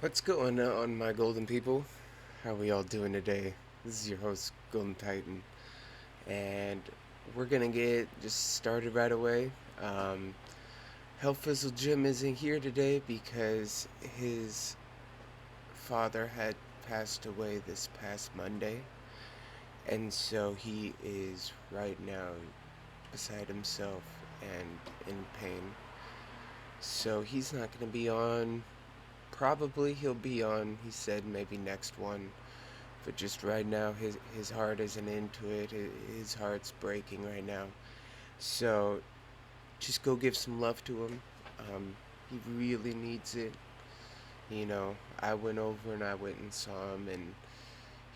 What's going on, my golden people? How are we all doing today? This is your host, Golden Titan, and we're gonna get just started right away. Um, Hellfizzle Jim isn't here today because his father had passed away this past Monday, and so he is right now beside himself and in pain. So he's not gonna be on. Probably he'll be on, he said, maybe next one. But just right now, his heart isn't into it. His heart's breaking right now. So just go give some love to him. He really needs it. I went over and I went and saw him, and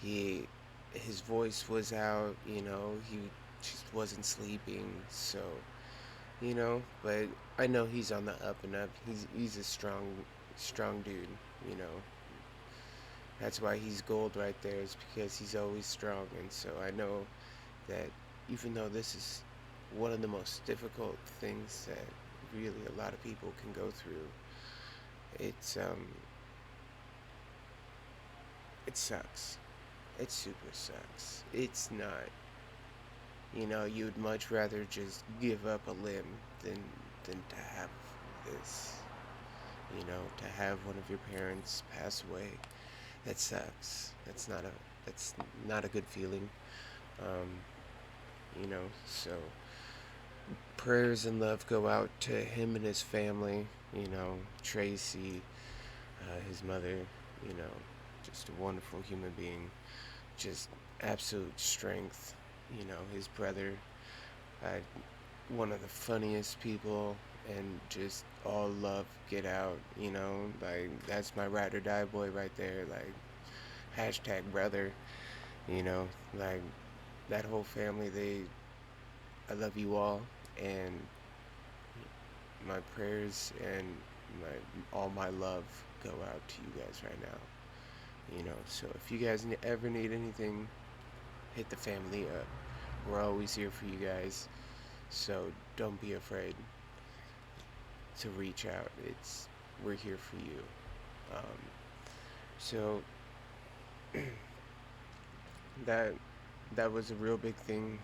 he, his voice was out. He just wasn't sleeping. So but I know he's on the up and up. He's a strong dude. You know, that's why he's gold right there. Is because he's always strong, and so I know that even though this is one of the most difficult things that really a lot of people can go through, it's it sucks. It super sucks. It's not, you'd much rather just give up a limb than to have this. To have one of your parents pass away. That sucks. That's not a good feeling. Um, so prayers and love go out to him and his family. Tracy, his mother, you know, just a wonderful human being, just absolute strength. His brother, uh, one of the funniest people, and just all love, get out. Like that's my ride or die boy right there. Like hashtag brother. You know, like that whole family. I love you all, and my prayers and all my love go out to you guys right now. So if you guys ever need anything, hit the family up. We're always here for you guys. So don't be afraid to reach out. We're here for you. Um, so that that was a real big thing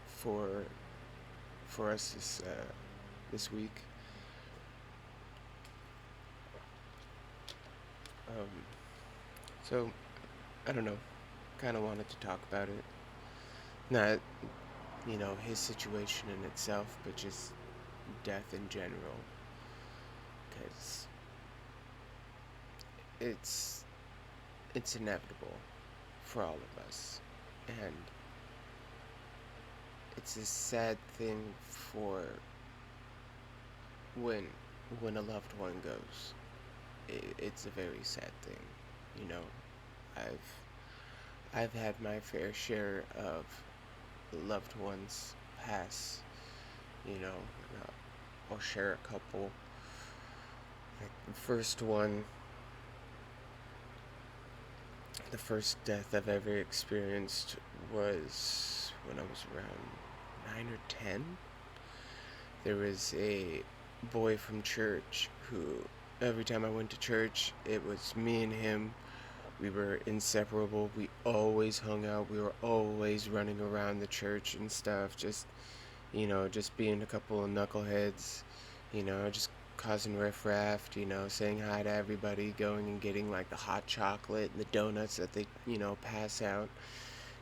for us this week. Um, so I don't know. Kind of wanted to talk about it. Not his situation in itself, but just death in general, because it's it's inevitable for all of us, and it's a sad thing for when when a loved one goes. It's a very sad thing. You know, I've I've had my fair share of loved ones pass. You know, I'll share a couple. Like the first death I've ever experienced was when I was around 9 or 10. There was a boy from church who, every time I went to church, it was me and him. We were inseparable. We always hung out. We were always running around the church and stuff. Just being a couple of knuckleheads, just causing riffraff, saying hi to everybody, going and getting like the hot chocolate and the donuts that they, pass out,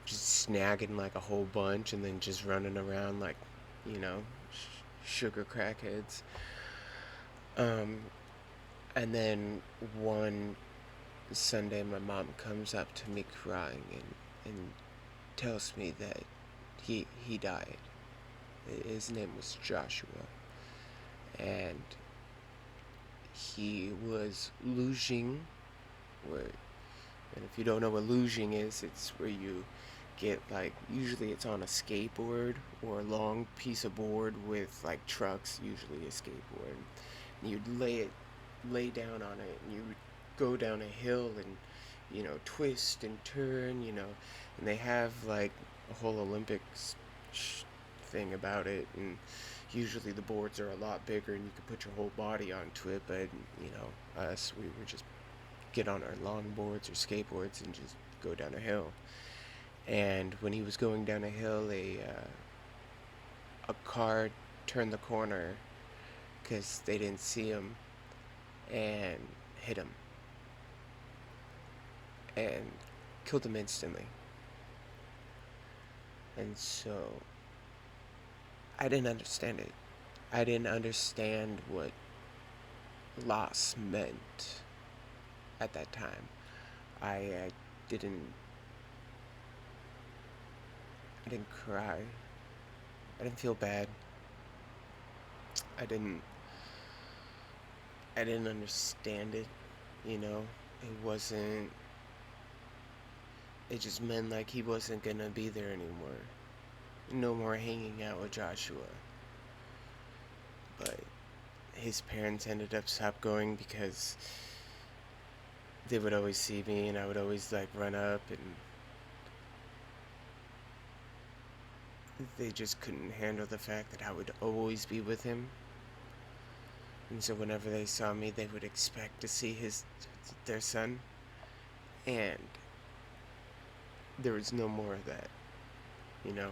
just snagging like a whole bunch and then just running around like, you know, sugar crackheads. Um, and then one Sunday, my mom comes up to me crying and tells me that he died. His name was Joshua, and he was luging. Where, and if you don't know what luging is, it's where you get like, usually it's on a skateboard or a long piece of board with like trucks, usually a skateboard. And you'd lay down on it, and you would go down a hill and twist and turn, and they have like a whole Olympics thing about it, and usually the boards are a lot bigger and you can put your whole body onto it, but us, we were just get on our longboards or skateboards and just go down a hill. And when he was going down a hill, a car turned the corner because they didn't see him and hit him and killed him instantly. And so I didn't understand it. I didn't understand what loss meant at that time. I didn't I didn't cry. I didn't feel bad. I didn't I didn't understand it, you know. It wasn't it just meant like he wasn't gonna be there anymore. No more hanging out with Joshua. But his parents ended up stop going because they would always see me and I would always like run up and they just couldn't handle the fact that I would always be with him. And so whenever they saw me, they would expect to see their son, and there was no more of that, you know.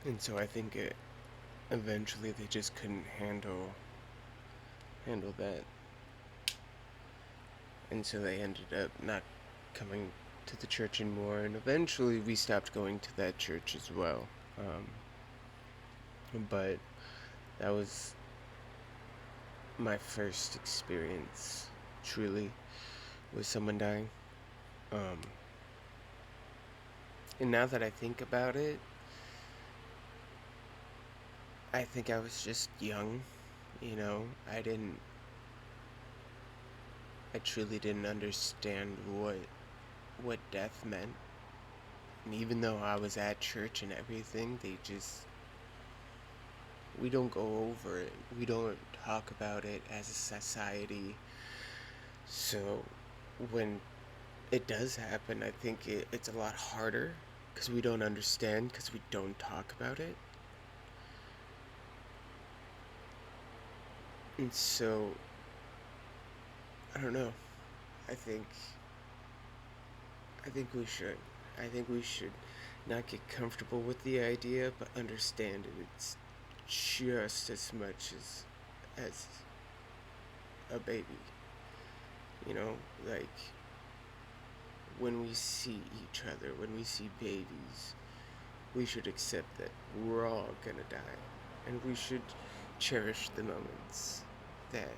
And so I think eventually they just couldn't handle that, and so they ended up not coming to the church anymore. And eventually we stopped going to that church as well. But that was my first experience, truly, with someone dying. Um, and now that I think about it, I think I was just young, you know. I truly didn't understand what death meant. And even though I was at church and everything, we don't go over it. We don't talk about it as a society. So when it does happen, I think it's a lot harder because we don't understand, because we don't talk about it. And so, I don't know. I think I think we should. I think we should not get comfortable with the idea, but understand it. It's just as much as a baby. You know, like when we see each other, when we see babies, we should accept that we're all gonna die, and we should cherish the moments that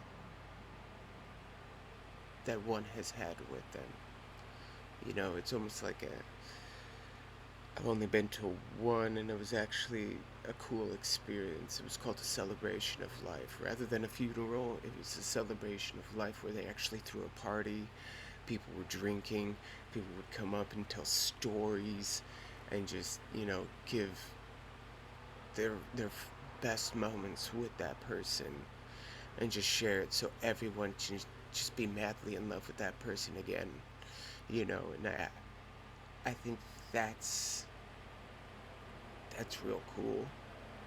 one has had with them. You know, it's almost like I've only been to one, and it was actually a cool experience. It was called a celebration of life. Rather than a funeral, it was a celebration of life where they actually threw a party. People were drinking. People would come up and tell stories, and just give their best moments with that person, and just share it so everyone can just be madly in love with that person again. And I think that's real cool.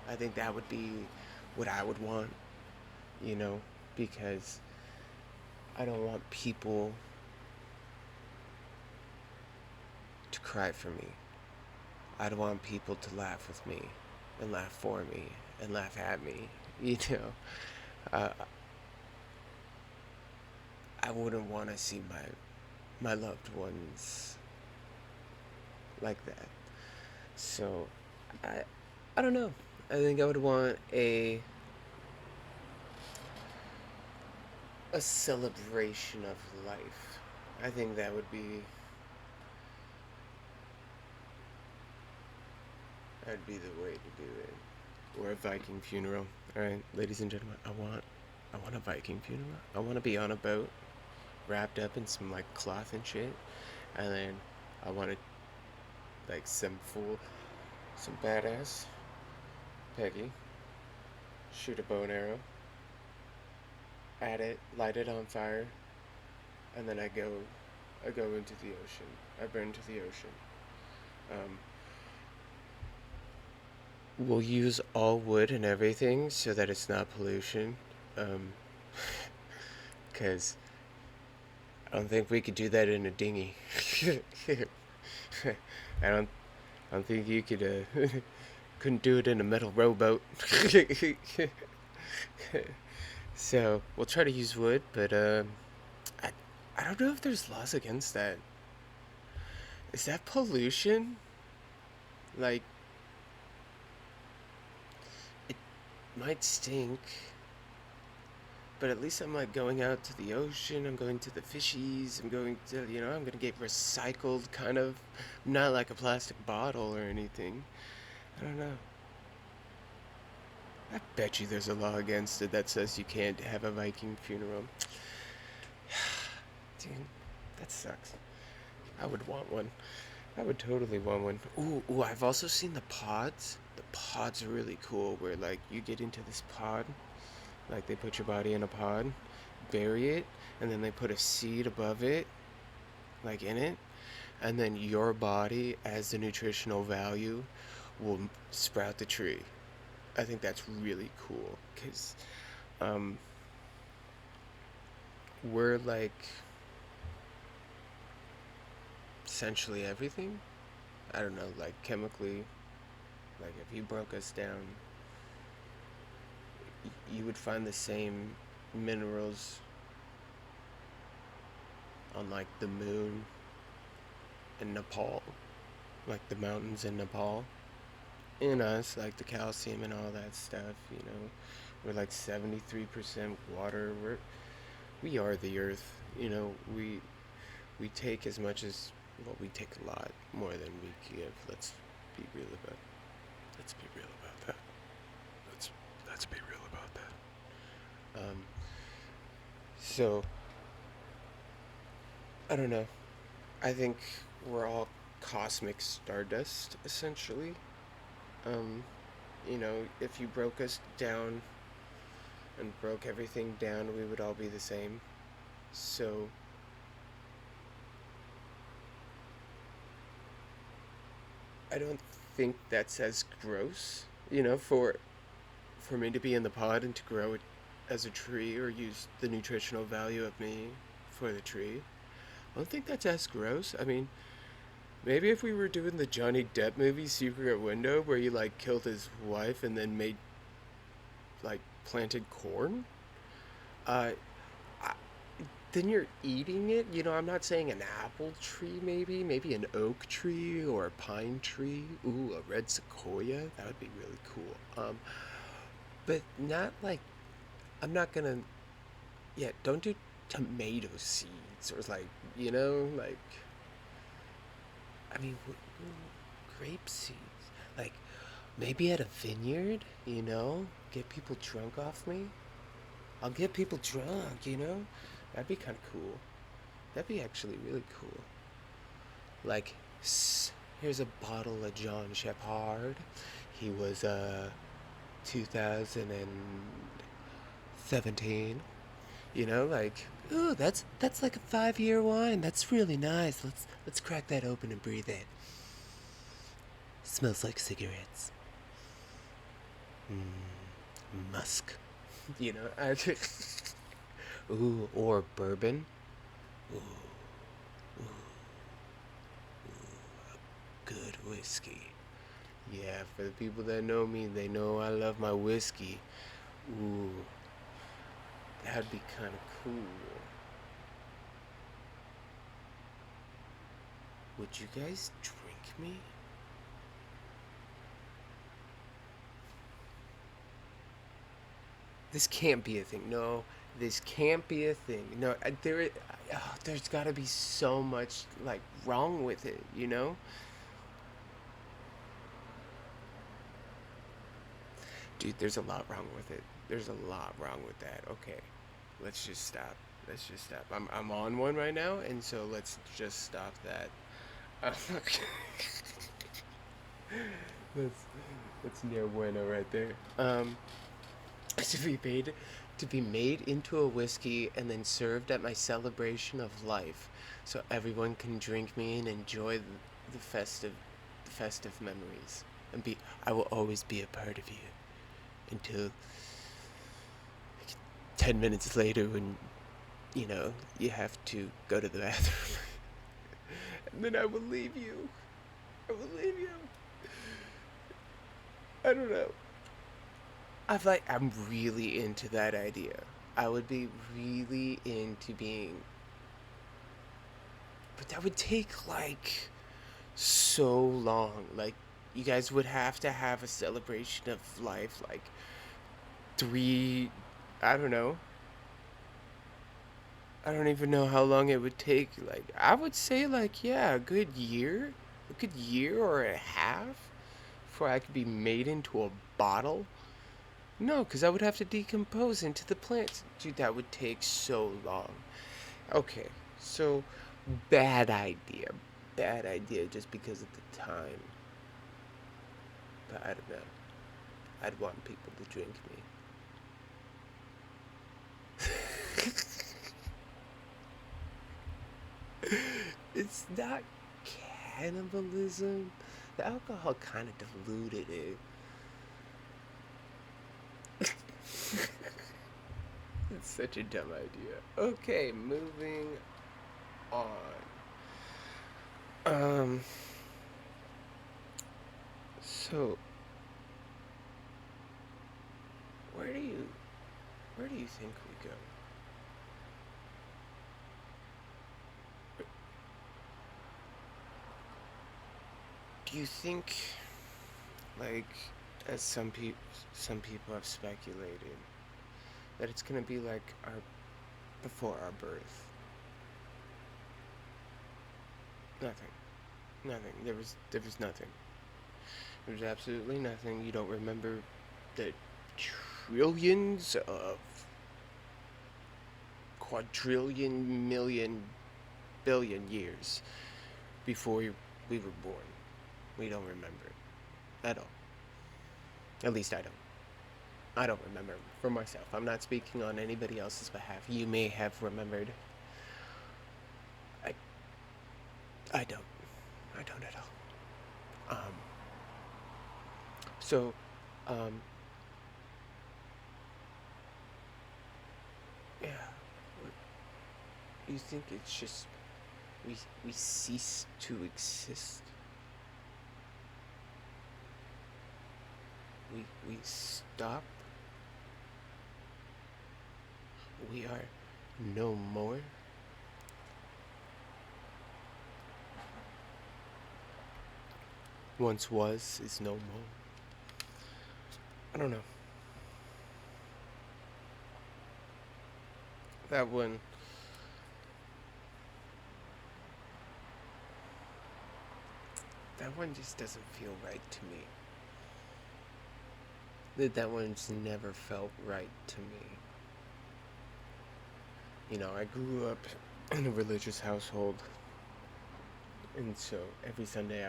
I think that would be what I would want, you know, because I don't want people to cry for me. I don't want people to laugh with me and laugh for me and laugh at me, you know. Uh, I wouldn't want to see my loved ones like that. So I don't know. I think I would want a celebration of life. I think that'd be the way to do it. Or a Viking funeral. All right, ladies and gentlemen, I want a Viking funeral. I want to be on a boat, wrapped up in some like cloth and shit, and then I want to like some badass Peggy shoot a bow and arrow at it, light it on fire, and then I go into the ocean. I burn to the ocean. Um, we'll use all wood and everything so that it's not pollution. Um, because I don't think we could do that in a dinghy. I don't. I don't think you could. Couldn't do it in a metal rowboat. So we'll try to use wood, but I, I don't know if there's laws against that. Is that pollution? Like, it might stink, but at least I'm like going out to the ocean. I'm going to the fishies. I'm going to, I'm gonna get recycled, kind of. Not like a plastic bottle or anything. I don't know. I bet you there's a law against it that says you can't have a Viking funeral. Dude, that sucks. I would want one. I would totally want one. Ooh, I've also seen the pods. The pods are really cool where like you get into this pod, like they put your body in a pod, bury it, and then they put a seed above it, like in it, and then your body as the nutritional value will sprout the tree. I think that's really cool because um, we're like essentially everything. I don't know, like chemically, like if you broke us down, you would find the same minerals on like the moon in Nepal, like the mountains in Nepal. In us, like the calcium and all that stuff, we're like 73% water. We are the earth, we take as much as, well, we take a lot more than we give. Be real about let's be real about that. Let's be real about that. So I don't know. I think we're all cosmic stardust essentially. Um, if you broke us down and broke everything down, we would all be the same. So I don't think that's as gross, for me to be in the pod and to grow it as a tree or use the nutritional value of me for the tree. I don't think that's as gross. I mean, maybe if we were doing the Johnny Depp movie Secret Window where he like killed his wife and then made like planted corn, uh, I, then you're eating it. I'm not saying an apple tree, maybe an oak tree or a pine tree. Ooh, a red sequoia. That would be really cool. But not like I'm not gonna. Yeah, don't do tomato seeds or like like I mean grape seeds. Like maybe at a vineyard. Get people drunk off me. I'll get people drunk. That'd be kind of cool. That'd be actually really cool. Like, here's a bottle of John Shepherd. He was 2017. Like, ooh, that's like a 5-year wine. That's really nice. Let's crack that open and breathe it. Smells like cigarettes. Musk. I ooh, or bourbon. Ooh, good whiskey. Yeah, for the people that know me, they know I love my whiskey. Ooh, that'd be kind of cool. Would you guys drink me? This can't be a thing. No, this can't be a thing. No, there's got to be so much like wrong with it. Dude, there's a lot wrong with it. There's a lot wrong with that. Okay, let's just stop. Let's just stop. I'm on one right now, and so let's just stop that. that's that's near bueno right there. To be made into a whiskey and then served at my celebration of life, so everyone can drink me and enjoy the festive memories. and be I will always be a part of you until 10 minutes later when you have to go to the bathroom. And then I will leave you. I will leave you. I don't know. I'm really into that idea. I would be really into being, but that would take like so long. Like, you guys would have to have a celebration of life, like three, I don't know. I don't even know how long it would take. Like, I would say, like, yeah, a good year or a half before I could be made into a bottle. No, because I would have to decompose into the plants. Dude, that would take so long. Okay, so bad idea. Bad idea just because of the time. But I don't know. I'd want people to drink me. It's not cannibalism. The alcohol kind of diluted it. It's such a dumb idea. Okay, moving on. Um, so where do you where do you think we go? Do you think, like, as some people have speculated, that it's gonna be like our before our birth? Nothing. Nothing. There was nothing. There was absolutely nothing. You don't remember the trillions of quadrillion million billion years before we were born. We don't remember it at all. At least I don't. I don't remember for myself. I'm not speaking on anybody else's behalf. You may have remembered. I I don't. I don't at all. So um yeah, you think it's just we we cease to exist? We stop? We are no more? Once was is no more. I don't know. That one that one just doesn't feel right to me. That one's never felt right to me. I grew up in a religious household, and so every Sunday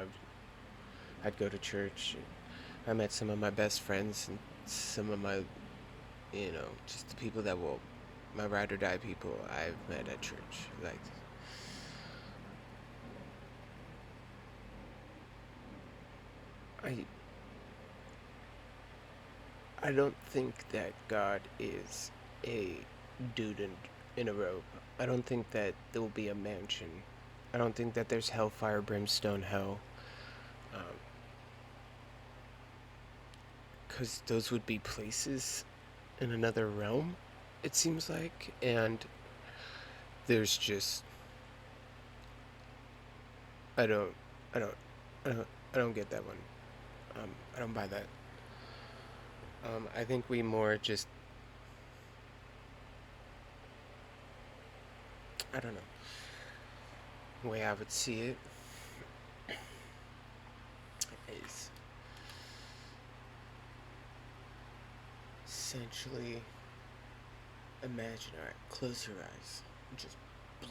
I'd go to church. I met some of my best friends and some of my, just the people that will, my ride or die people I've met at church. Like, I, I don't think that God is a dude in a robe. I don't think that there will be a mansion. I don't think that there's hellfire, brimstone, hell. Because those would be places in another realm, it seems like. And there's just, I don't, I don't, I don't, I don't get that one. I don't buy that. I think we more just, I don't know. The way I would see it is essentially imagine, alright, close your eyes and just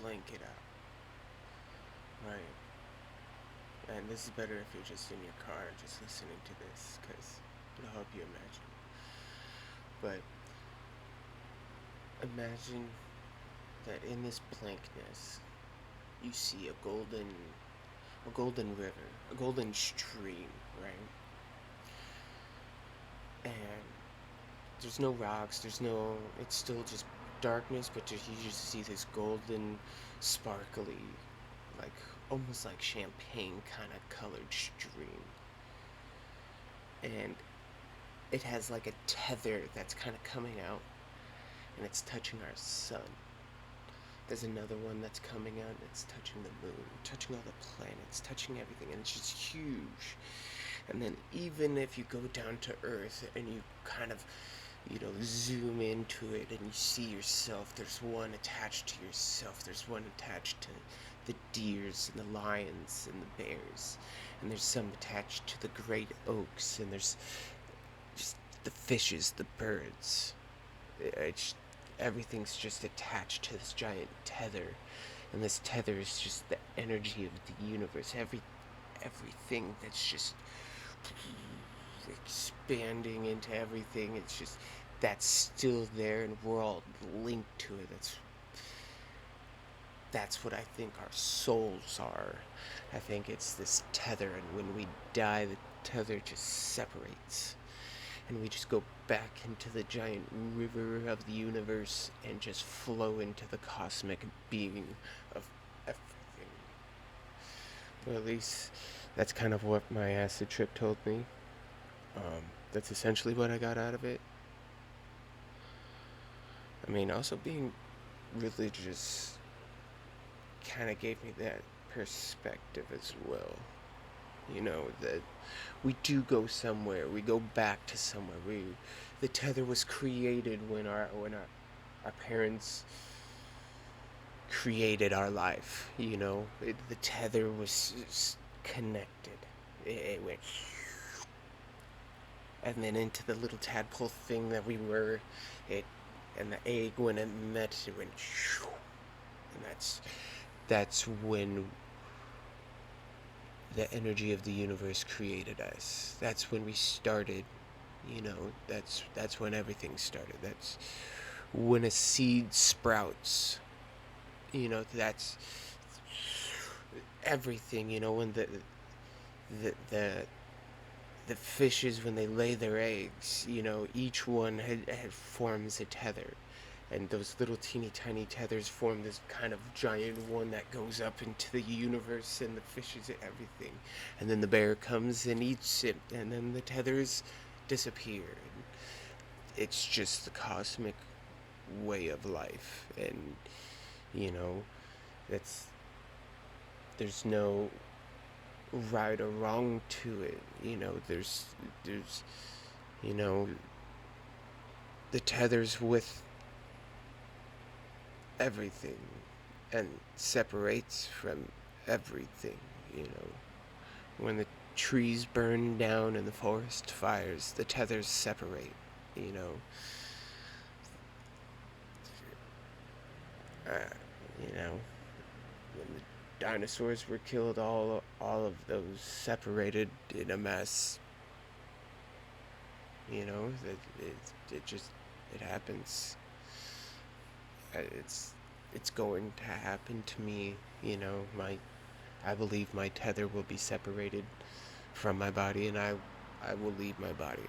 blank it out, right? And this is better if you're just in your car just listening to this because it'll help you imagine. But imagine that in this blankness you see a golden river, a golden stream, right? and there's no rocks. There's no. It's still just darkness, but just, you just see this golden, sparkly, like almost like champagne kind of colored stream, and it has like a tether that's kind of coming out, and it's touching our sun. There's another one that's coming out, and it's touching the moon, touching all the planets, touching everything, and it's just huge. And then even if you go down to Earth and you kind of, zoom into it and you see yourself, there's one attached to yourself. There's one attached to the deers and the lions and the bears. And there's some attached to the great oaks, and there's just the fishes, the birds. It's everything's just attached to this giant tether, and this tether is just the energy of the universe. Everything that's just expanding into everything. It's just that's still there, and we're all linked to it. That's what I think our souls are. I think it's this tether, and when we die, the tether just separates, and we just go back into the giant river of the universe and just flow into the cosmic being of everything. Or at least that's kind of what my acid trip told me. That's essentially what I got out of it. I mean, also being religious kind of gave me that perspective as well. That we do go somewhere. We go back to somewhere. The tether was created when our parents created our life. The tether was connected. It went, and then into the little tadpole thing that we were. It and the egg, when it met, it went, and that's when the energy of the universe created us. That's when we started. That's when everything started. That's when a seed sprouts. That's everything. When the the fishes, when they lay their eggs, each one had forms a tether, and those little teeny tiny tethers form this kind of giant one that goes up into the universe, and the fishes and everything. And then the bear comes and eats it, and then the tethers disappear. And it's just the cosmic way of life, and that's there's no right or wrong to it. There's you know the tethers with everything and separates from everything. When the trees burn down and the forest fires, the tethers separate. You know, uh, you know, when the dinosaurs were killed, all of those separated in a mess. It just it happens. It's going to happen to me. I believe my tether will be separated from my body, and I will leave my body.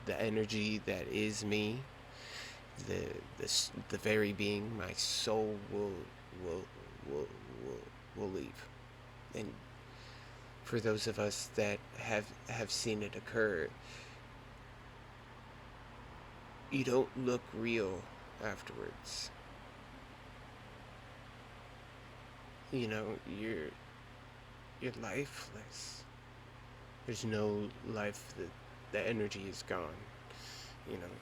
The energy that is me, the the very being, my soul will will will leave. And for those of us that have seen it occur, you don't look real afterwards. You're lifeless. There's no life. The energy is gone. You know,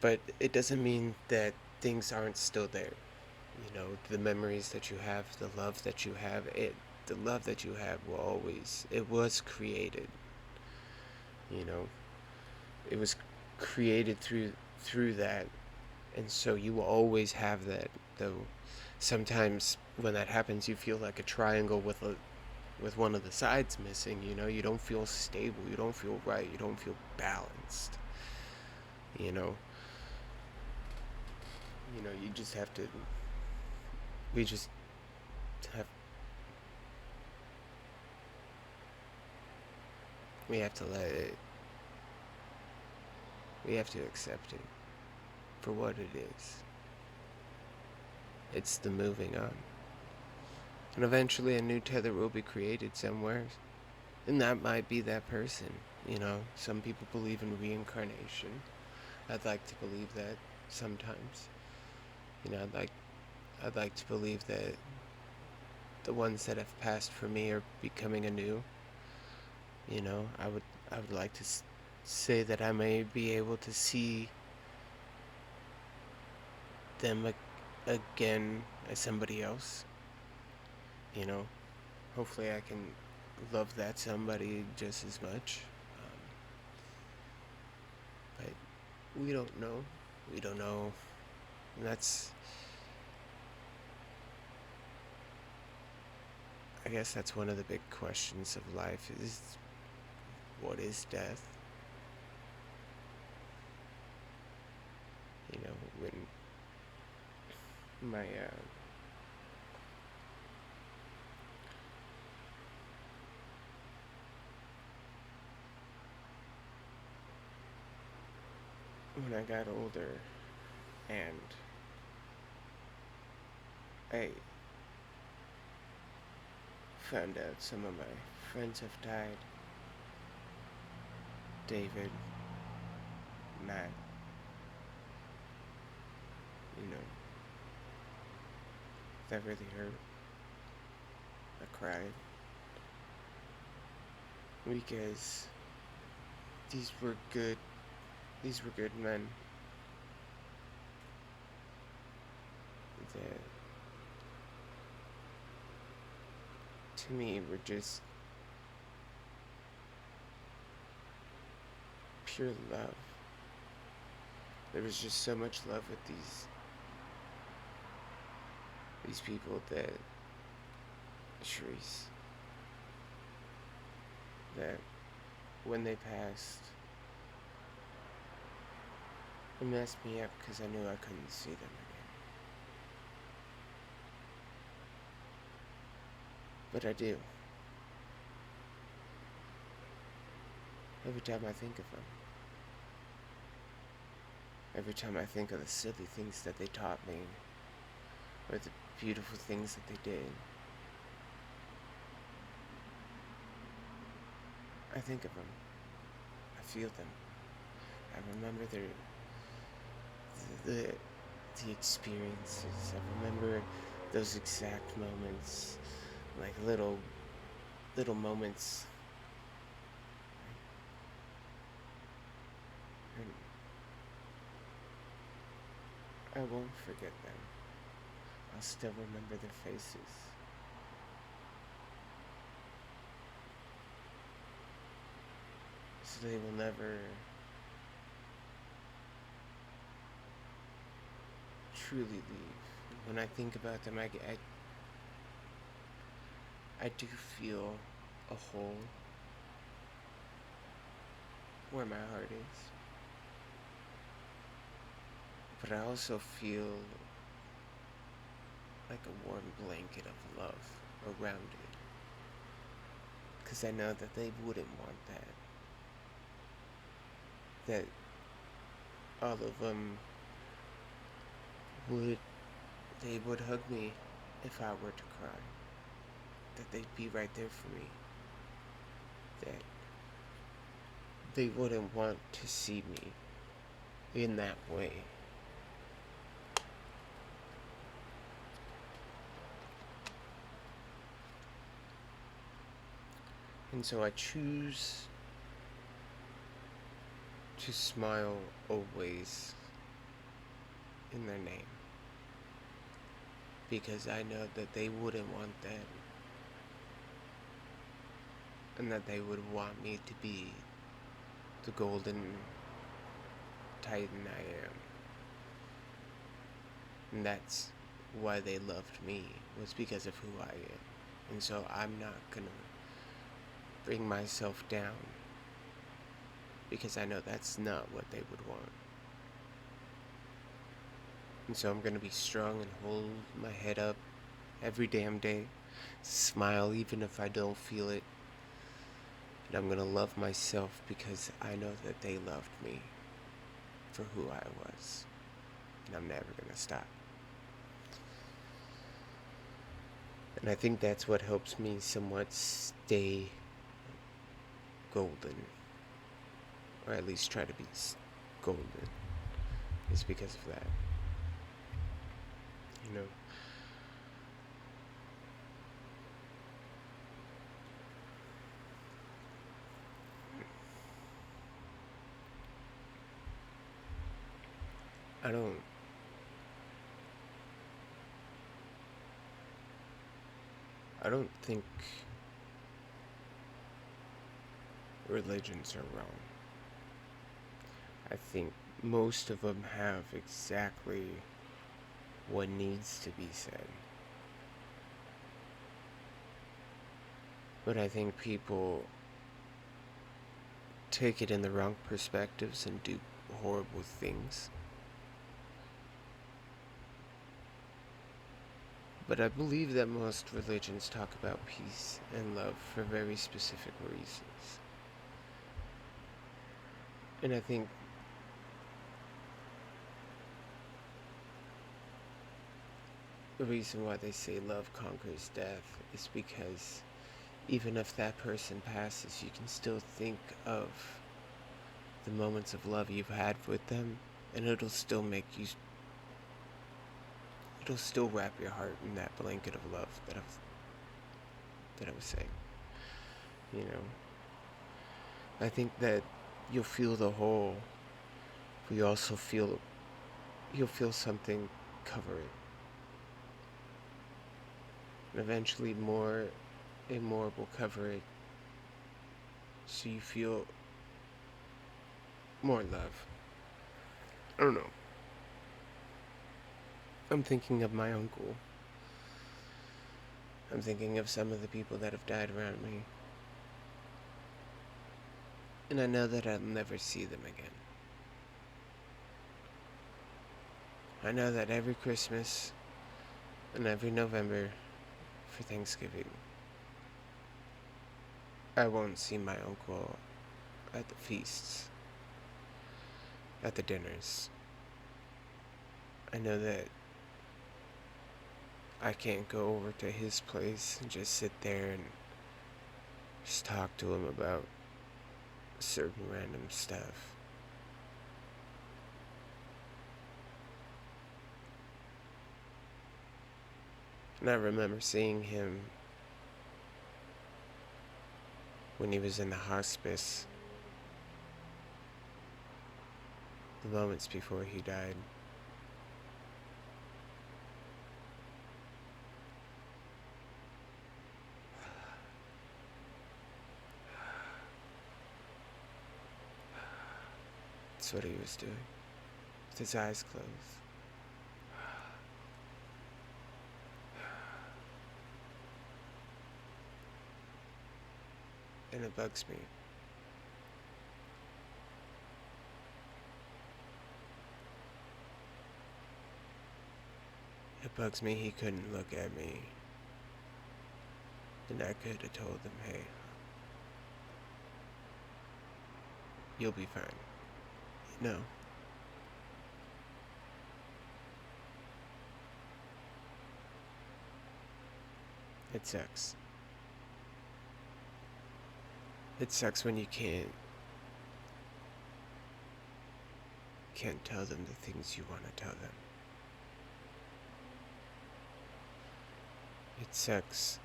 but it doesn't mean that things aren't still there. The memories that you have, the love that you have, the love that you have will always. It was created. You know, it was created through that, and so you will always have that. Though sometimes when that happens, you feel like a triangle with one of the sides missing. You don't feel stable. You don't feel right. You don't feel balanced. You know. You just have to. We just have. We have to let it We have to accept it for what it is. It's the moving on. And eventually a new Tether will be created somewhere. And that might be that person. You know, some people believe in reincarnation. I'd like to believe that sometimes. You know, I'd like to believe that the ones that have passed for me are becoming anew. You know, I would like to say that I may be able to see them again as somebody else. You know, hopefully I can love that somebody just as much. But we don't know. We don't know. And I guess that's one of the big questions of life is what is death? You know, when I got older and I found out some of my friends have died. David, Matt, you know, that really hurt. I cried because these were good these were good men that to me were just pure love. There was just so much love with these people that Sharice, that when they passed, it messed me up because I knew I couldn't see them again. But I do. Every time I think of them. Every time I think of the silly things that they taught me, or the beautiful things that they did, I think of them. I feel them. I remember the experiences. I remember those exact moments, like little moments. And I won't forget them. I'll still remember their faces. So they will never truly leave. When I think about them, I do feel a hole where my heart is. But I also feel like a warm blanket of love around it. Because I know that they wouldn't want that. That all of them they would hug me if I were to cry. That they'd be right there for me. That they wouldn't want to see me in that way. And so I choose to smile always in their name. Because I know that they wouldn't want that. And that they would want me to be the golden titan I am. And that's why they loved me, was because of who I am. And so I'm not gonna bring myself down, because I know that's not what they would want. And so I'm gonna be strong and hold my head up every damn day, smile even if I don't feel it. And I'm gonna love myself because I know that they loved me. for who I was. And I'm never gonna stop. And I think that's what helps me somewhat stay golden, or at least try to be golden, is because of that. You know, I don't. I don't think religions are wrong. I think most of them have exactly what needs to be said. But I think people take it in the wrong perspectives and do horrible things. But I believe that most religions talk about peace and love for very specific reasons. And I think the reason why they say love conquers death is because even if that person passes, you can still think of the moments of love you've had with them, and it'll still wrap your heart in that blanket of love that I was saying. You know, I think that you'll feel the whole, but you'll feel something cover it, and eventually more and more will cover it, so you feel more love. I don't know. I'm thinking of my uncle. I'm thinking of some of the people that have died around me. And I know that I'll never see them again. I know that every Christmas and every November for Thanksgiving, I won't see my uncle at the feasts, at the dinners. I know that I can't go over to his place and just sit there and just talk to him about certain random stuff. And I remember seeing him when he was in the hospice, the moments before he died. That's what he was doing, with his eyes closed. And it bugs me. It bugs me he couldn't look at me. And I could have told him, hey, you'll be fine. No. It sucks. It sucks when you can't tell them the things you want to tell them. It sucks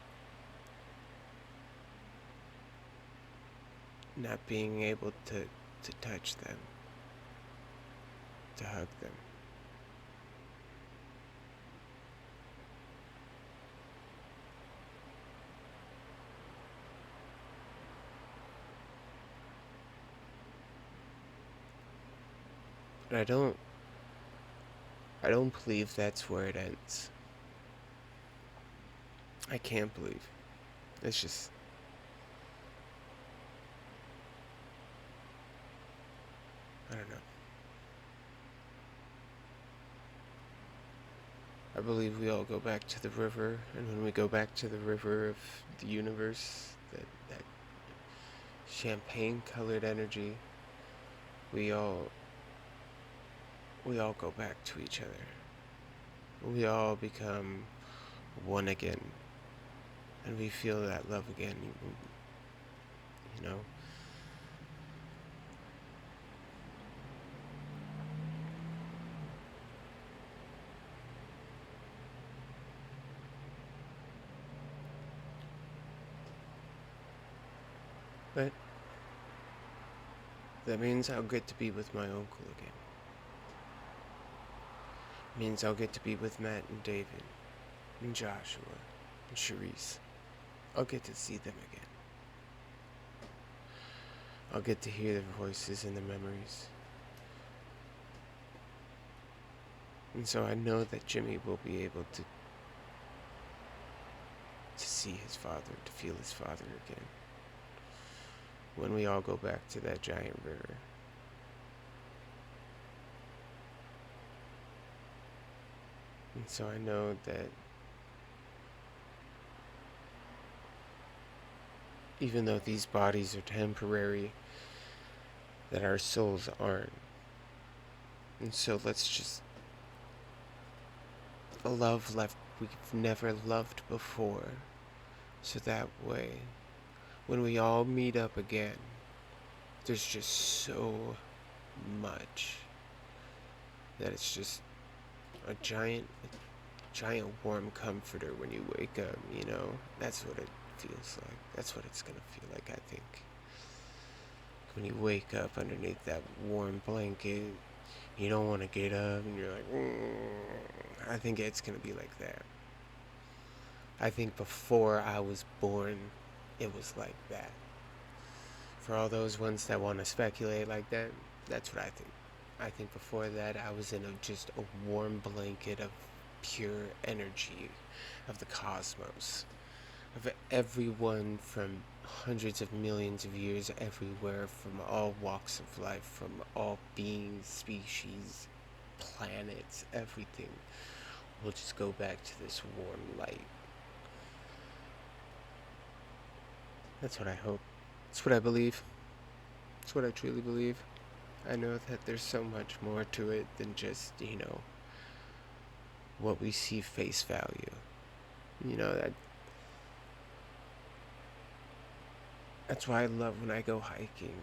not being able to touch them, to hug them. But I don't believe that's where it ends. I can't believe. It's just, I don't know. I believe we all go back to the river, and when we go back to the river of the universe, that champagne colored energy, we all we all go back to each other. We all become one again, and we feel that love again, you know? But that means I'll get to be with my uncle again. It means I'll get to be with Matt and David, and Joshua, and Charisse. I'll get to see them again. I'll get to hear their voices and their memories. And so I know that Jimmy will be able to see his father, to feel his father again. When we all go back to that giant river. And so I know that even though these bodies are temporary, that our souls aren't. And so let's just love left we've never loved before. So that way, when we all meet up again, there's just so much that it's just a giant warm comforter when you wake up, you know? That's what it feels like. That's what it's gonna feel like, I think. When you wake up underneath that warm blanket, you don't want to get up, and you're like, I think it's gonna be like that. I think before I was born, it was like that. For all those ones that want to speculate like that, that's what I think. I think before that, I was in just a warm blanket of pure energy of the cosmos, of everyone from hundreds of millions of years everywhere, from all walks of life, from all beings, species, planets, everything. We'll just go back to this warm light. That's what I hope. It's what I believe. It's what I truly believe. I know that there's so much more to it than just, what we see face value. That's why I love when I go hiking.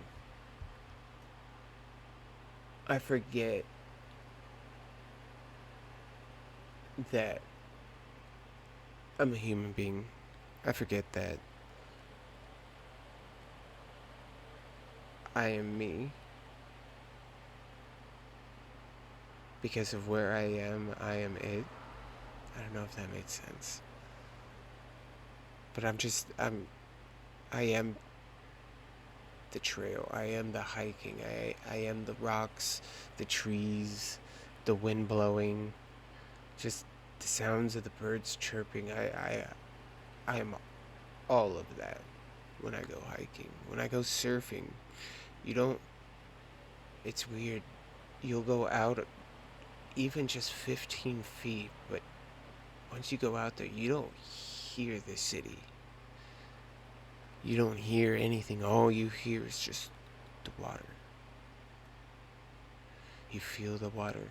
I forget that I'm a human being. I forget that I am me. Because of where I am it. I don't know if that made sense. But I am the trail. I am the hiking. I am the rocks, the trees, the wind blowing, just the sounds of the birds chirping. I am all of that when I go hiking. When I go surfing, it's weird. You'll go out even just 15 feet, but once you go out there, you don't hear the city. You don't hear anything. All you hear is just the water. You feel the water.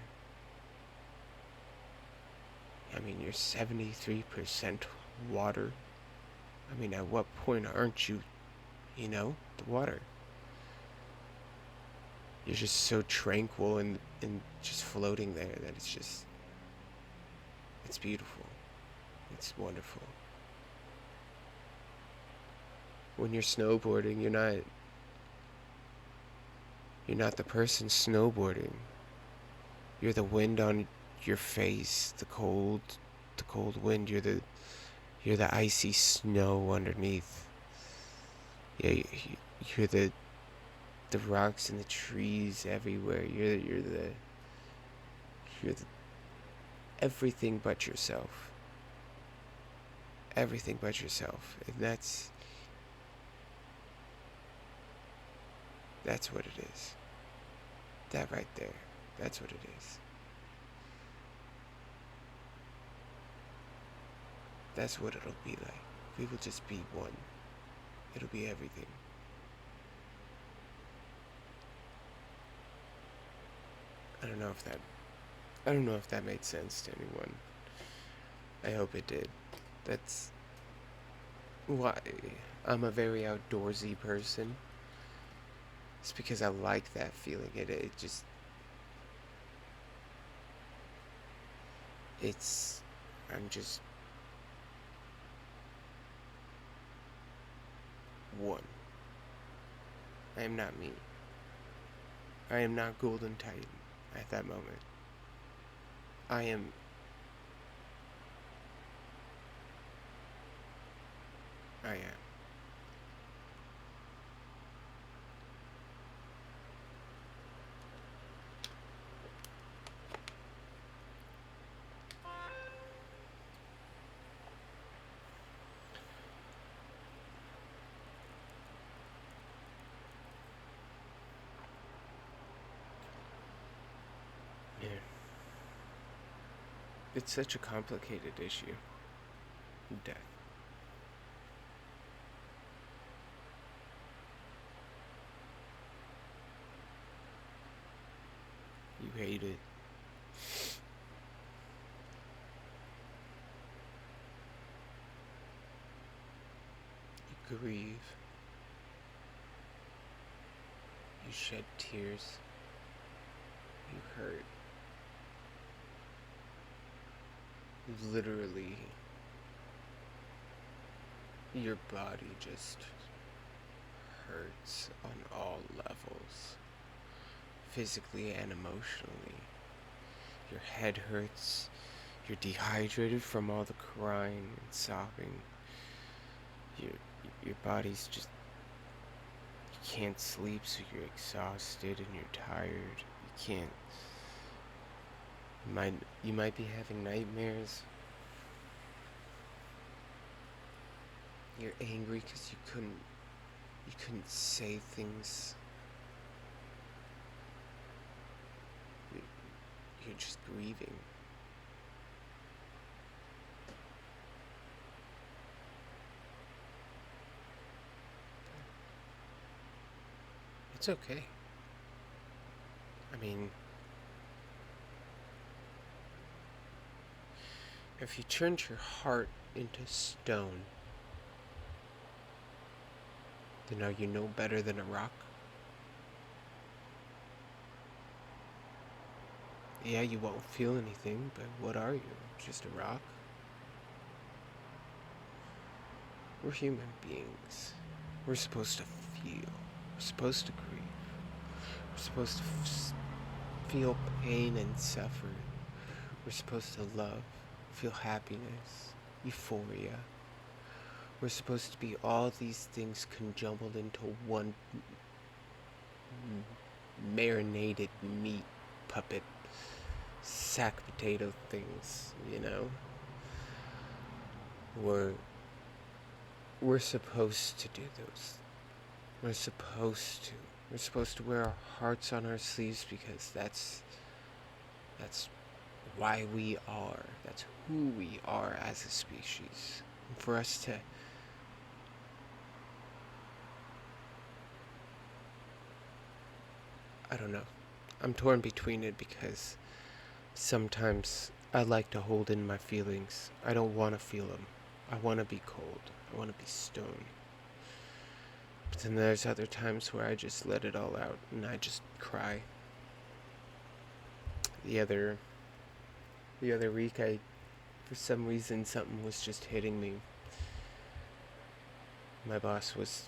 I mean, you're 73% water. I mean, at what point aren't you, the water? You're just so tranquil and just floating there that it's beautiful. It's wonderful. When you're snowboarding, you're not the person snowboarding. You're the wind on your face, the cold wind. You're the icy snow underneath. Yeah, you're the rocks and the trees everywhere. You're the everything but yourself. Everything but yourself. And that's what it is. That right there. That's what it is. That's what it'll be like. We will just be one. It'll be everything. I don't know if that I don't know if that made sense to anyone. I hope it did. That's why I'm a very outdoorsy person. It's because I like that feeling. It just, it's, I'm just one. I am not me. I am not Golden Titan at that moment. I am. I am. Yeah. It's such a complicated issue. Death. You hate it. You grieve. You shed tears. You hurt. Literally, your body just hurts on all levels, physically and emotionally. Your head hurts. You're dehydrated from all the crying and sobbing. Your your body's just, you can't sleep, so you're exhausted and you're tired. You can't. You might be having nightmares. You're angry because you couldn't say things. You- You're just grieving. It's okay. I mean, if you turned your heart into stone, then are you no better than a rock? Yeah, you won't feel anything, but what are you? Just a rock? We're human beings. We're supposed to feel. We're supposed to grieve. We're supposed to feel pain and suffer. We're supposed to love, feel happiness, euphoria. We're supposed to be all these things conjumbled into one marinated meat puppet sack potato things, you know? We're we're supposed to do those. We're supposed to. We're supposed to wear our hearts on our sleeves because that's why we are. That's who we are as a species. And for us to, I don't know. I'm torn between it because sometimes I like to hold in my feelings. I don't want to feel them. I want to be cold. I want to be stone. But then there's other times where I just let it all out and I just cry. The other the other week, I, for some reason, something was just hitting me. My boss was,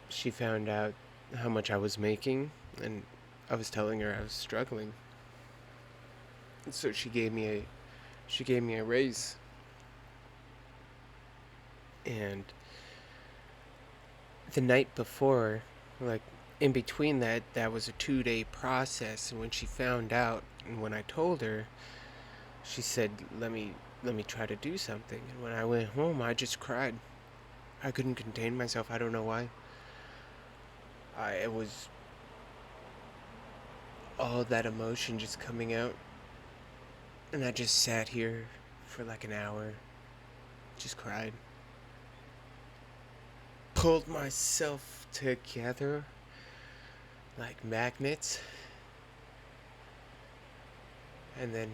she found out how much I was making, and I was telling her I was struggling. So she gave me a raise. And the night before, like in between that was a 2-day process. And when she found out, and when I told her, she said, "Let me try to do something." And when I went home, I just cried. I couldn't contain myself. I don't know why. It was all that emotion just coming out, and I just sat here for like an hour, just cried. Pulled myself together like magnets, And then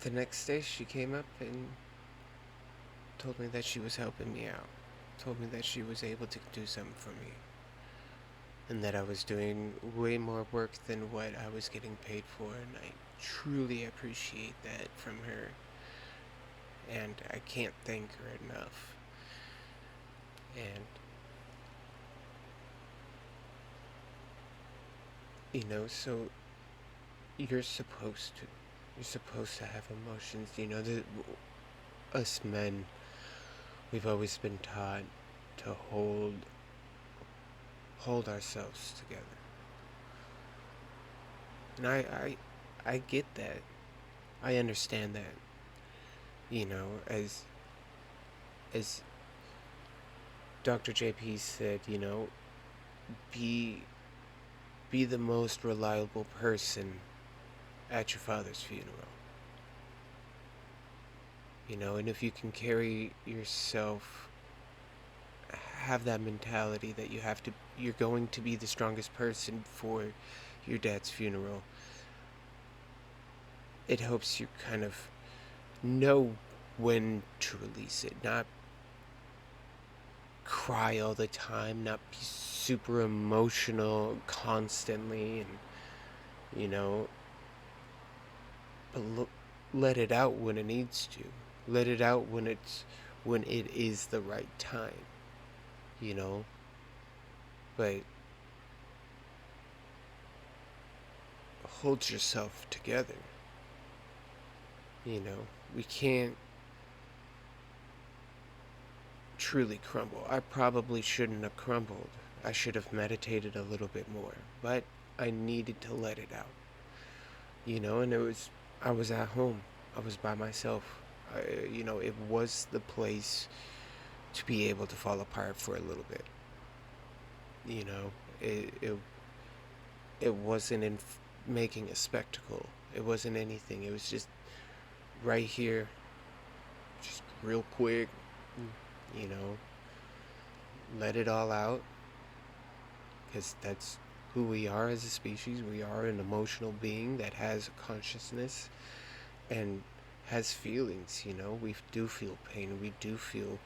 the next day she came up and told me that she was helping me out. Told me that she was able to do something for me. And that I was doing way more work than what I was getting paid for. And I truly appreciate that from her. And I can't thank her enough. And, so you're supposed to. You're supposed to have emotions. Us men, we've always been taught to hold ourselves together. And I get that. I understand that. As Dr. JP said, be be the most reliable person at your father's funeral. And if you can carry yourself, have that mentality that you're going to be the strongest person for your dad's funeral, it helps you kind of know when to release it, not cry all the time, not be super emotional constantly, and you know, but let it out when it needs to. Let it out when it is the right time, you know. But hold yourself together. We can't truly crumble. I probably shouldn't have crumbled. I should have meditated a little bit more, but I needed to let it out. And I was at home. I was by myself. It was the place to be able to fall apart for a little bit. You know, it it, it wasn't in making a spectacle. It wasn't anything. It was just right here, just real quick. You know, let it all out, because that's who we are as a species. We are an emotional being that has a consciousness and has feelings. We do feel pain. We do feel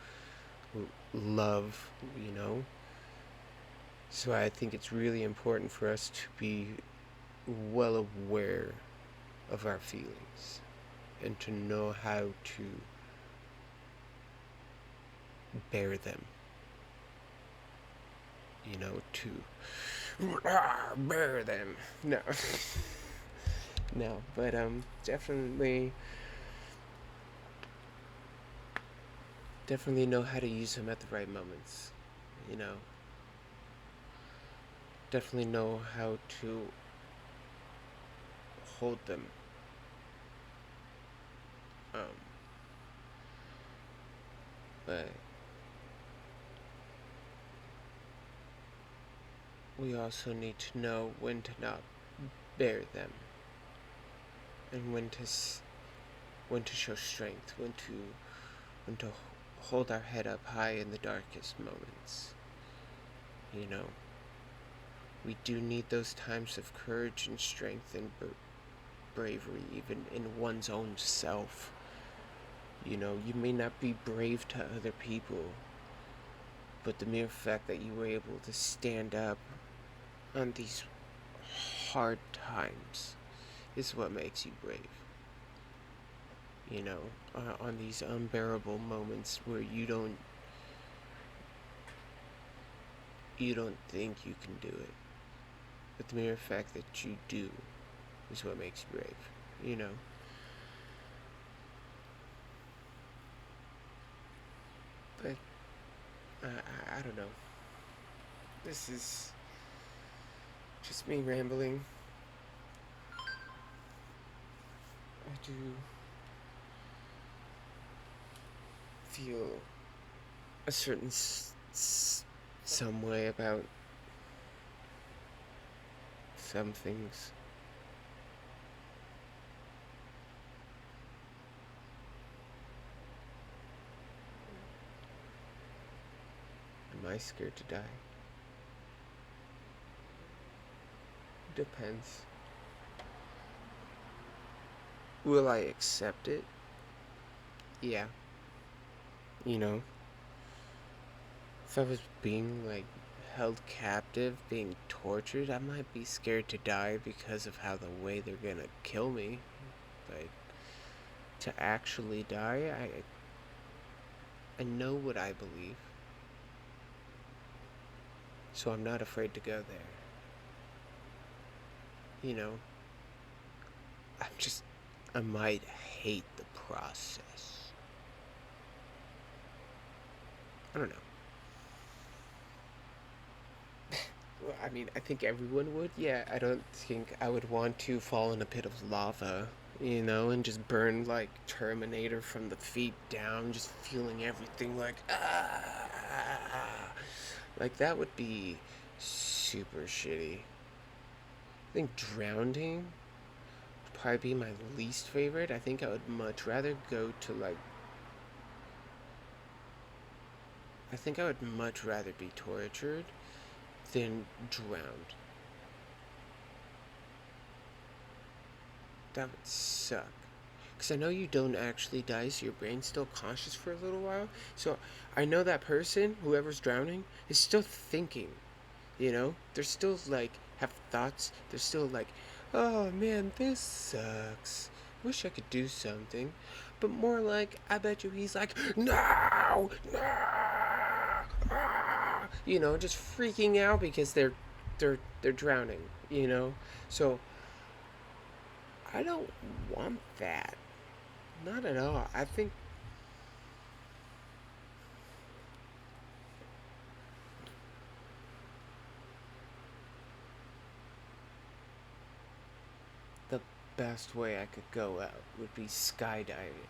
love. So I think it's really important for us to be well aware of our feelings and to know how to bear them. To bear them. No. No, but definitely know how to use them at the right moments. You know, definitely know how to hold them. Um, but we also need to know when to not bear them, and when to show strength, when to hold our head up high in the darkest moments. We do need those times of courage and strength and bravery, even in one's own self. You may not be brave to other people, but the mere fact that you were able to stand up on these hard times is what makes you brave. On these unbearable moments where you don't think you can do it, but the mere fact that you do is what makes you brave. But I don't know. This is just me rambling. I do feel a certain some way about some things. Am I scared to die? Depends. Will I accept it? Yeah. You know, if I was being, like, held captive, being tortured, I might be scared to die because of how the way they're gonna kill me. But to actually die, I know what I believe. So I'm not afraid to go there. You know, I might hate the process. I don't know. Well, I mean, I think everyone would. Yeah, I don't think I would want to fall in a pit of lava, and just burn like Terminator from the feet down, just feeling everything like, ah. Like, that would be super shitty. I think drowning would probably be my least favorite. I think I would much rather go to, like, I think I would much rather be tortured than drowned. That would suck. Because I know you don't actually die, so your brain's still conscious for a little while. So I know that person, whoever's drowning, is still thinking. They're still, like, have thoughts. They're still like, oh man, this sucks. Wish I could do something. But more like, I bet you he's like, no, no, just freaking out because they're drowning. So I don't want that. Not at all. I think the best way I could go out would be skydiving.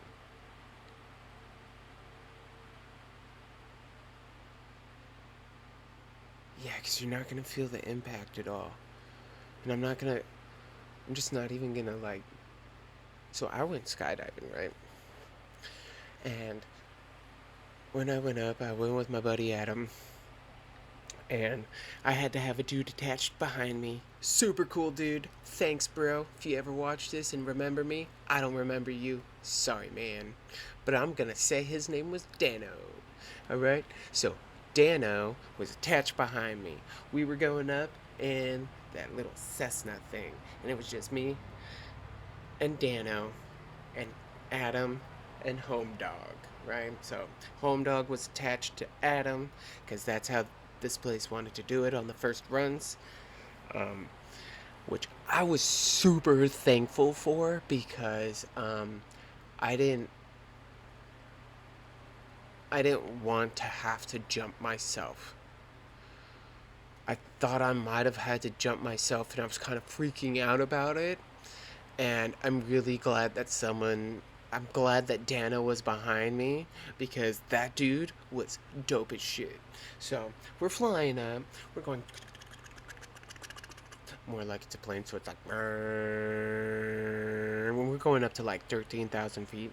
Yeah, because you're not going to feel the impact at all. And I'm just not even going to, like. So I went skydiving, right? And when I went up, I went with my buddy Adam. And I had to have a dude attached behind me. Super cool dude. Thanks, bro. If you ever watch this and remember me, I don't remember you. Sorry, man. But I'm gonna say his name was Dano. Alright? So, Dano was attached behind me. We were going up in that little Cessna thing. And it was just me and Dano and Adam and Home Dog, right? So Home Dog was attached to Adam because that's how this place wanted to do it on the first runs, which I was super thankful for because I didn't I didn't want to have to jump myself. I thought I might have had to jump myself, and I was kind of freaking out about it. And I'm glad that Dana was behind me because that dude was dope as shit. So we're flying up, we're going more like it's a plane, so it's like when we're going up to like 13,000 feet,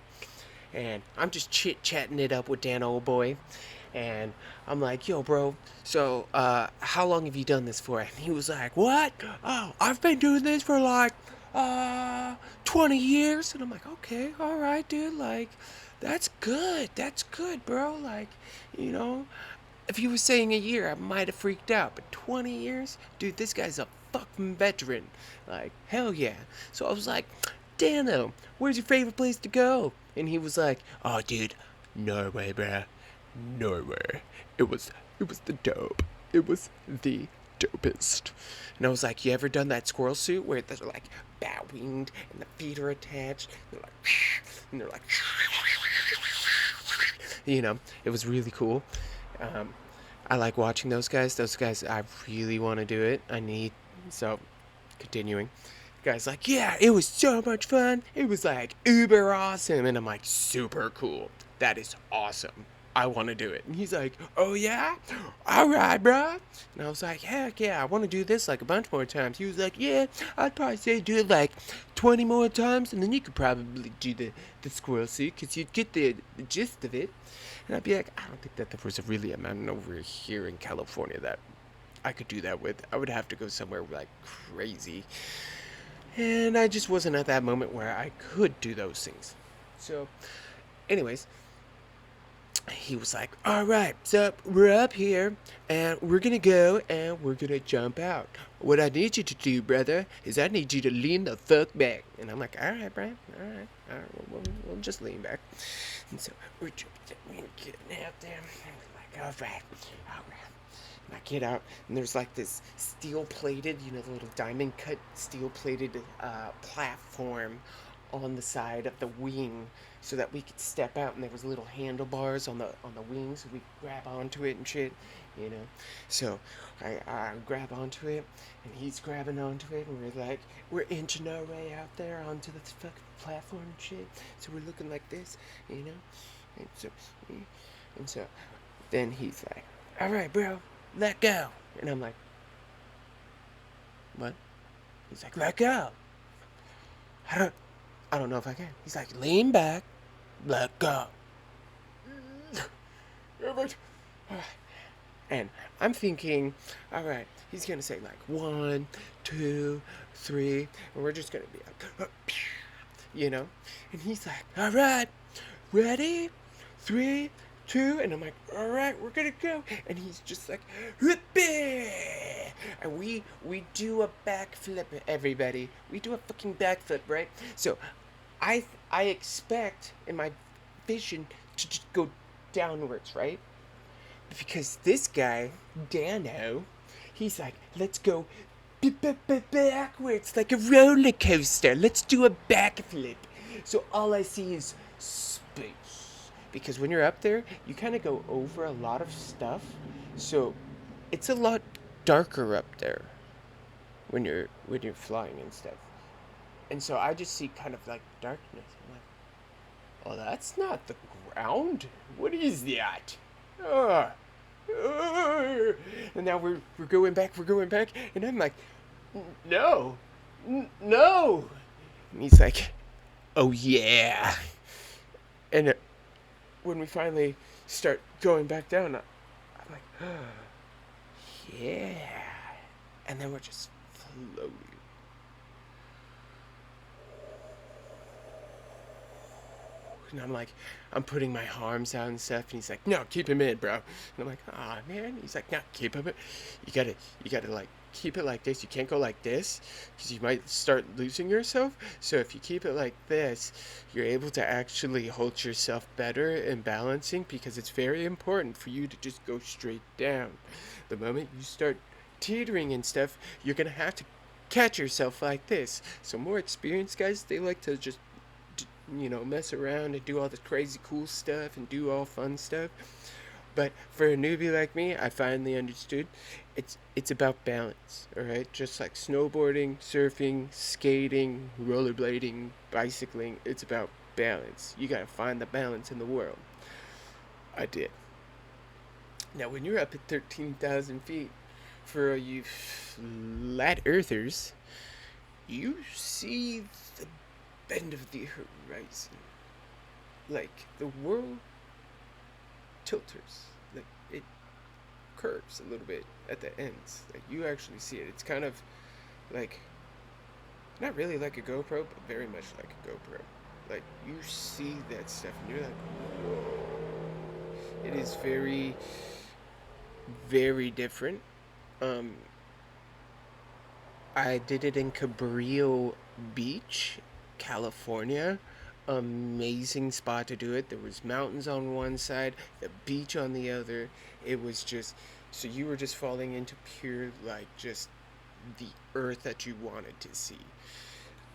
and I'm just chit chatting it up with Dan, old boy, and I'm like, yo, bro, so how long have you done this for? And he was like, what? Oh, I've been doing this for like 20 years. And I'm like, okay, all right, dude, like, that's good, bro. Like, you know if you were saying a year, I might have freaked out, but 20 years, dude, this guy's a fucking veteran. Like, hell yeah. So I was like, Dano, where's your favorite place to go? And he was like, oh, dude, Norway, bruh. Norway. It was the dope. It was the dopest. And I was like, you ever done that squirrel suit where they're like bat winged and the feet are attached? And they're like, it was really cool. Um, I like watching those guys. Those guys, I really want to do it. So, continuing. The guy's like, yeah, it was so much fun. It was like uber awesome. And I'm like, super cool. That is awesome. I want to do it. And he's like, oh yeah? All right, bruh. And I was like, heck yeah, I want to do this like a bunch more times. He was like, yeah, I'd probably say do it like 20 more times. And then you could probably do the squirrel suit because you'd get the gist of it. And I'd be like, I don't think that there was really a mountain over here in California that I could do that with. I would have to go somewhere like crazy. And I just wasn't at that moment where I could do those things. So, anyways, he was like, all right, so we're up here and we're gonna go and we're gonna jump out. What I need you to do, brother, is I need you to lean the fuck back. And I'm like, all right, Brian, all right, we'll just lean back. And so we're getting out there, and we're like, all right. And I get out, and there's like this steel-plated, the little diamond-cut steel-plated platform on the side of the wing, so that we could step out. And there was little handlebars on the wings, so we grab onto it and shit, you know. So I grab onto it, and he's grabbing onto it, and we're inching our way out there onto the fucking platform and shit. So we're looking like this, you know. And so then he's like, "All right, bro, let go." And I'm like, "What?" He's like, "Let go." I don't know if I can. He's like, "Lean back, let go." And I'm thinking, all right, he's gonna say like 1, 2, 3, and we're just gonna be like, And he's like, all right, ready, 3, 2, and I'm like, all right, we're gonna go. And he's just like, "Whoopee!" And we do a backflip, everybody. We do a fucking backflip, right? So I expect in my vision to just go downwards, right? Because this guy, Dano, he's like, "Let's go backwards like a roller coaster. Let's do a backflip." So all I see is space. Because when you're up there, you kind of go over a lot of stuff. So it's a lot darker up there when you're flying and stuff. And so I just see kind of like darkness. I'm like, "Oh, that's not the ground. What is that?" Ugh. And now we're going back, and I'm like, "No, no." And he's like, "Oh yeah." And when we finally start going back down, I'm like, "Oh, yeah." And then we're just floating. And I'm like, I'm putting my arms out and stuff, and he's like, "No, keep him in, bro." And I'm like, "Ah, man." He's like, "No, keep him in. You gotta like keep it like this. You can't go like this, because you might start losing yourself. So if you keep it like this, you're able to actually hold yourself better in balancing, because it's very important for you to just go straight down. The moment you start teetering and stuff, you're gonna have to catch yourself like this. So more experienced guys, they like to just mess around and do all this crazy cool stuff and do all fun stuff. But for a newbie like me, I finally understood it's about balance, all right? Just like snowboarding, surfing, skating, rollerblading, bicycling, it's about balance. You gotta find the balance in the world. I did. Now, when you're up at 13,000 feet, for you flat earthers, you see the bend of the horizon. Like the world tilters. Like it curves a little bit at the ends. Like you actually see it. It's kind of like not really like a GoPro, but very much like a GoPro. Like you see that stuff and you're like, whoa. It is very, very different. Um, I did it in Cabrillo Beach, California. Amazing spot to do it. There was mountains on one side, the beach on the other. It was just so you were just falling into pure like just the earth that you wanted to see.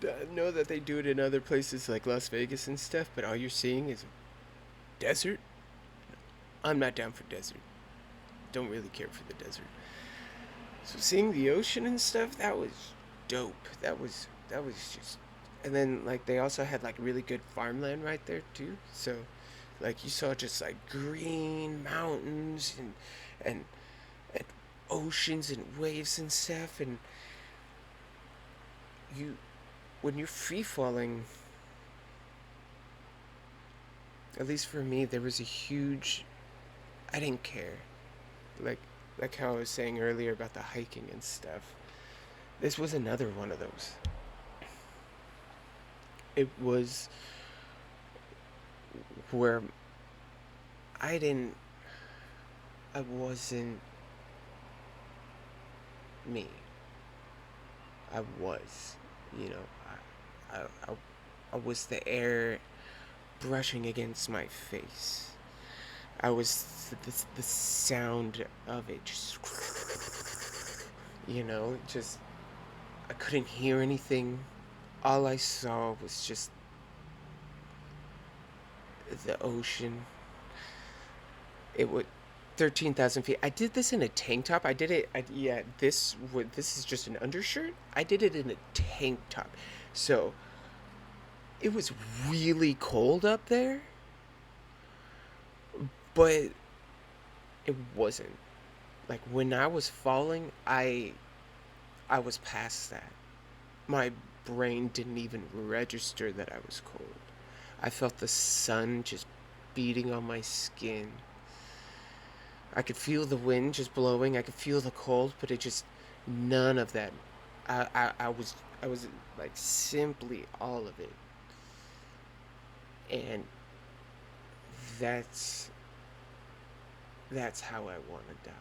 I know that they do it in other places like Las Vegas and stuff, but all you're seeing is desert. I'm not down for desert. Don't really care for the desert. So seeing the ocean and stuff, that was dope. That was just and then like they also had like really good farmland right there too. So like you saw just like green mountains and and oceans and waves and stuff and you when you're free falling, at least for me there was a huge I didn't care. Like how I was saying earlier about the hiking and stuff. This was another one of those. it was where I didn't, I wasn't me. I was, you know, I was the air brushing against my face. I was the sound of it just, just, I couldn't hear anything. All I saw was just the ocean. It would 13,000 feet. I did this in a tank top. I did it. Yeah, this is just an undershirt. I did it in a tank top, so it was really cold up there, but it wasn't. Like when I was falling, I was past that. My brain didn't even register that I was cold. I felt the sun just beating on my skin. I could feel the wind just blowing. I could feel the cold, but it just none of that. I was like simply all of it, and that's that's how I want to die.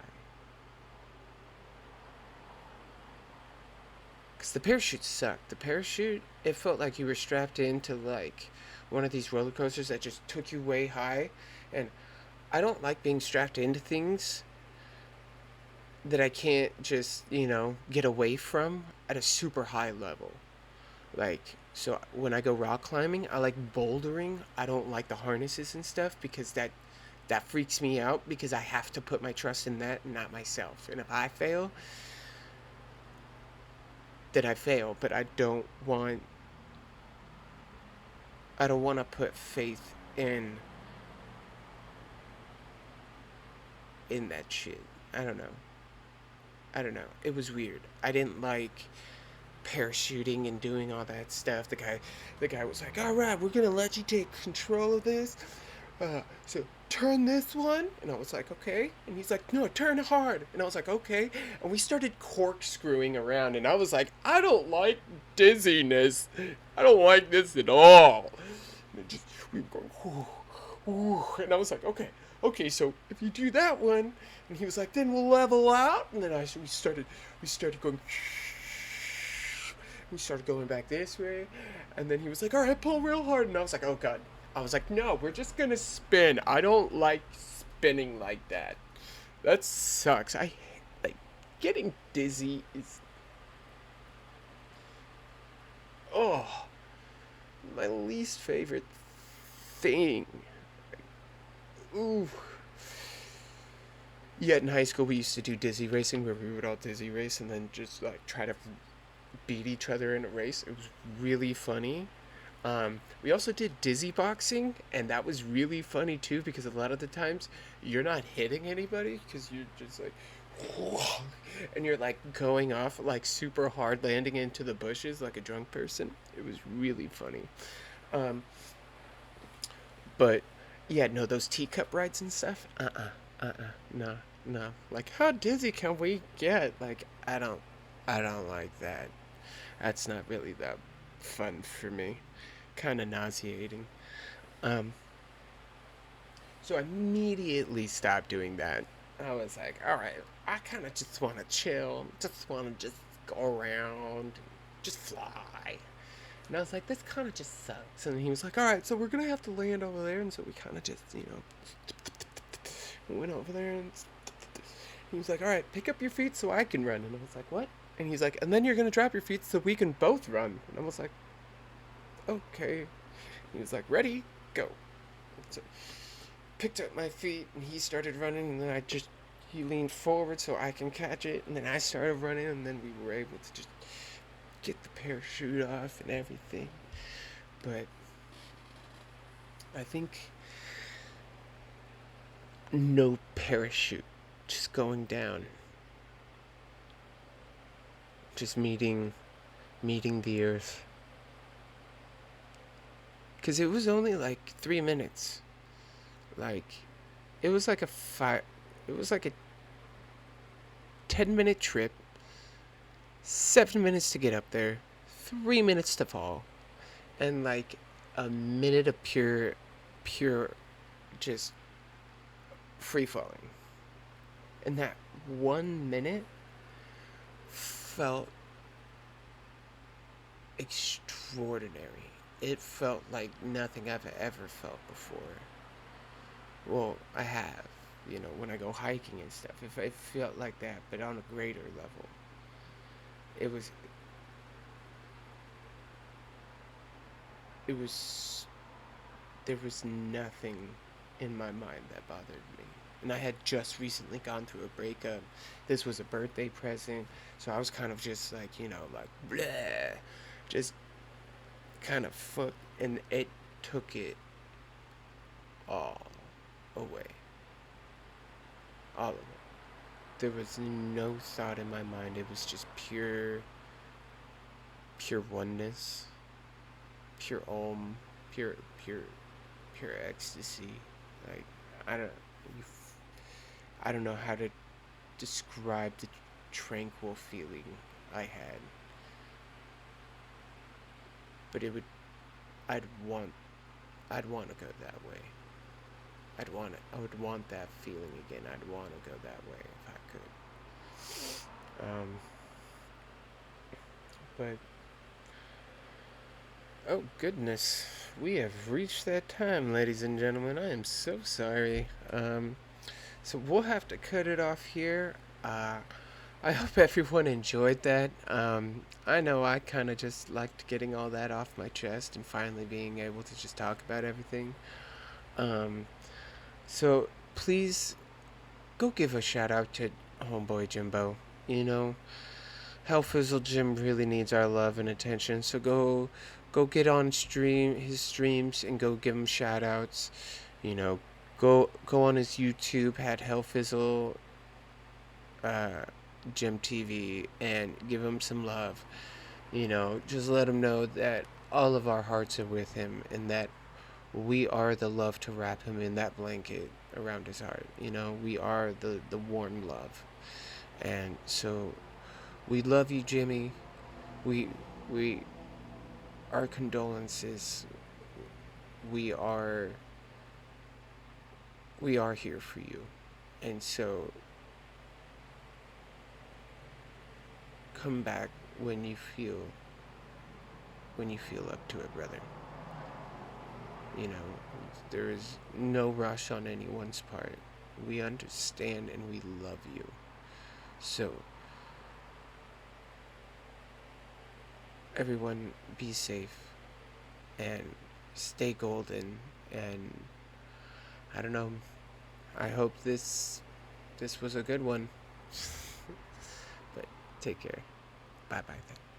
Cause the parachute sucked. The parachute, it felt like you were strapped into like one of these roller coasters that just took you way high, and I don't like being strapped into things that I can't just, get away from at a super high level. Like, so when I go rock climbing, I like bouldering. I don't like the harnesses and stuff because that freaks me out because I have to put my trust in that and not myself. And if I fail, then I fail, but I don't want to put faith in that shit. I don't know. I don't know. It was weird. I didn't like parachuting and doing all that stuff. The guy was like, "All right, we're gonna let you take control of this. So turn this one." And I was like, "Okay." And he's like, "No, turn hard." And I was like, "Okay." And we started corkscrewing around, and I was like, "I don't like dizziness. I don't like this at all." And it just we were going, whoo, whoo, and I was like, "Okay, okay." So if you do that one, and he was like, "Then we'll level out." And then we started going. We started going back this way, and then he was like, "All right, pull real hard," and I was like, "Oh god." I was like, "No, we're just gonna spin. I don't like spinning like that. That sucks. I like getting dizzy is oh my least favorite thing. Ooh. Yeah, in high school we used to do dizzy racing where we would all dizzy race and then just like try to beat each other in a race. It was really funny. We also did dizzy boxing, and that was really funny too because a lot of the times you're not hitting anybody because you're just like, and you're like going off like super hard, landing into the bushes like a drunk person. It was really funny. Um, but yeah, no, those teacup rides and stuff. No, no. Like, how dizzy can we get? Like, I don't like that. That's not really that fun for me. Kind of nauseating. Um, so I immediately stopped doing that. I was like, all right, I kind of just want to chill, just want to just go around, just fly. And I was like, this kind of just sucks. And he was like, all right, so we're gonna have to land over there. And so we kind of just, went over there and he was like, all right, pick up your feet so I can run. And I was like, what? And he's like, and then you're gonna drop your feet so we can both run. And I was like, okay. He was like, ready, go. So picked up my feet and he started running and then he leaned forward so I can catch it and then I started running and then we were able to just get the parachute off and everything. But I think no parachute, just going down, just meeting the earth. Cause it was only like 3 minutes. Like it was like a five. It was like a 10-minute trip. 7 minutes to get up there. 3 minutes to fall. and like a minute of pure, just free falling. And that 1 minute felt extraordinary. It felt like nothing I've ever felt before. Well, I have, when I go hiking and stuff. If it felt like that, but on a greater level. It was, it was, there was nothing in my mind that bothered me. And I had just recently gone through a breakup. This was a birthday present, so I was kind of just like, like bleh, just kind of fuck, and it took it all away, all of it. There was no thought in my mind. It was just pure oneness, pure om, pure, pure, pure ecstasy. Like I don't, you, I don't know how to describe the tranquil feeling I had, but I'd want, I'd want to go that way. I would want that feeling again. I'd want to go that way if I could. But oh goodness, we have reached that time, ladies and gentlemen. I am so sorry. So we'll have to cut it off here. I hope everyone enjoyed that. I know I kind of just liked getting all that off my chest and finally being able to just talk about everything. Um, so please go give a shout out to Homeboy Jimbo. You know, Hellfizzle Jim really needs our love and attention. So go get on his streams and go give him shout outs. You know, go on his YouTube, had Hellfizzle uh, Jim TV, and give him some love. Just let him know that all of our hearts are with him and that we are the love to wrap him in that blanket around his heart. We are the warm love. And so we love you, Jimmy. We we our condolences. We are we are here for you. And so come back when you feel up to it, brother. You know, there is no rush on anyone's part. We understand and we love you. So, everyone, be safe and stay golden. And I don't know. I hope this was a good one. But take care. Bye bye then.